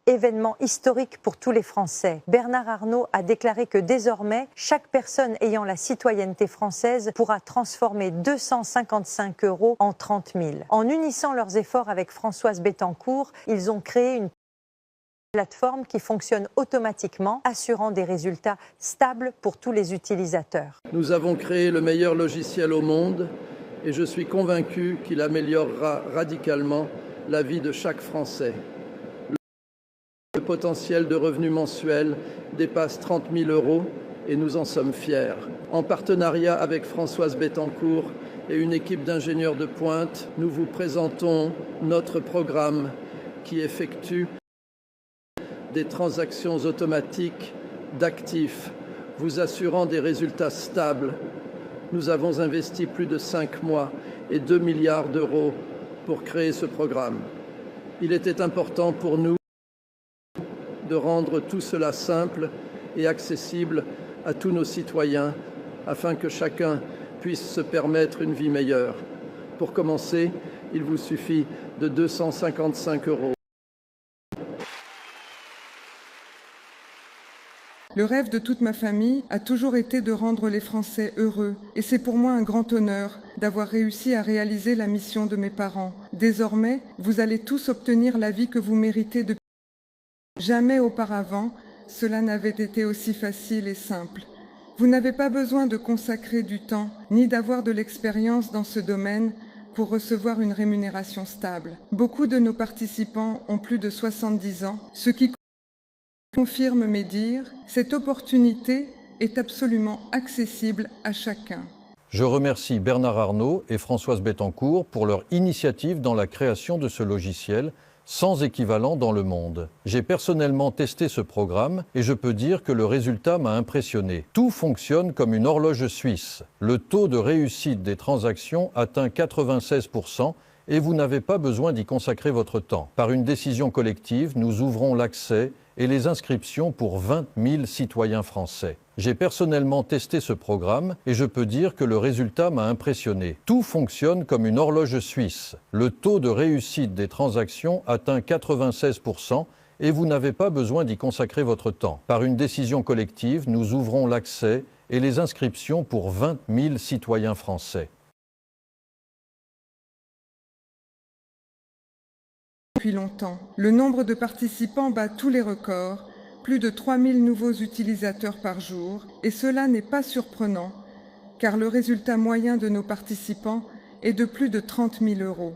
événement historique pour tous les Français. Bernard Arnault a déclaré que désormais, chaque personne ayant la citoyenneté française pourra transformer 255 € en 30 000. En unissant leurs efforts avec Françoise Bettencourt, ils ont créé une plateforme qui fonctionne automatiquement, assurant des résultats stables pour tous les utilisateurs. Nous avons créé le meilleur logiciel au monde et je suis convaincu qu'il améliorera radicalement la vie de chaque Français. Le potentiel de revenus mensuels dépasse 30 000 € et nous en sommes fiers. En partenariat avec Françoise Bettencourt et une équipe d'ingénieurs de pointe, nous vous présentons notre programme qui effectue des transactions automatiques d'actifs, vous assurant des résultats stables. Nous avons investi plus de 5 mois et 2 milliards d'euros pour créer ce programme. Il était important pour nous de rendre tout cela simple et accessible à tous nos citoyens afin que chacun puisse se permettre une vie meilleure. Pour commencer, il vous suffit de 255 €. Le rêve de toute ma famille a toujours été de rendre les Français heureux. Et c'est pour moi un grand honneur d'avoir réussi à réaliser la mission de mes parents. Désormais, vous allez tous obtenir la vie que vous méritez depuis. Jamais auparavant, cela n'avait été aussi facile et simple. Vous n'avez pas besoin de consacrer du temps, ni d'avoir de l'expérience dans ce domaine pour recevoir une rémunération stable. Beaucoup de nos participants ont plus de 70 ans, ce qui confirme mes dires, cette opportunité est absolument accessible à chacun. Je remercie Bernard Arnault et Françoise Bettencourt pour leur initiative dans la création de ce logiciel sans équivalent dans le monde. J'ai personnellement testé ce programme et je peux dire que le résultat m'a impressionné. Tout fonctionne comme une horloge suisse. Le taux de réussite des transactions atteint 96 % et vous n'avez pas besoin d'y consacrer votre temps. Par une décision collective, nous ouvrons l'accès et les inscriptions pour 20 000 citoyens français. J'ai personnellement testé ce programme et je peux dire que le résultat m'a impressionné. Tout fonctionne comme une horloge suisse. Le taux de réussite des transactions atteint 96 % et vous n'avez pas besoin d'y consacrer votre temps. Par une décision collective, nous ouvrons l'accès et les inscriptions pour 20 000 citoyens français. Depuis longtemps, le nombre de participants bat tous les records, plus de 3 000 nouveaux utilisateurs par jour, et cela n'est pas surprenant, car le résultat moyen de nos participants est de plus de 30 000 €.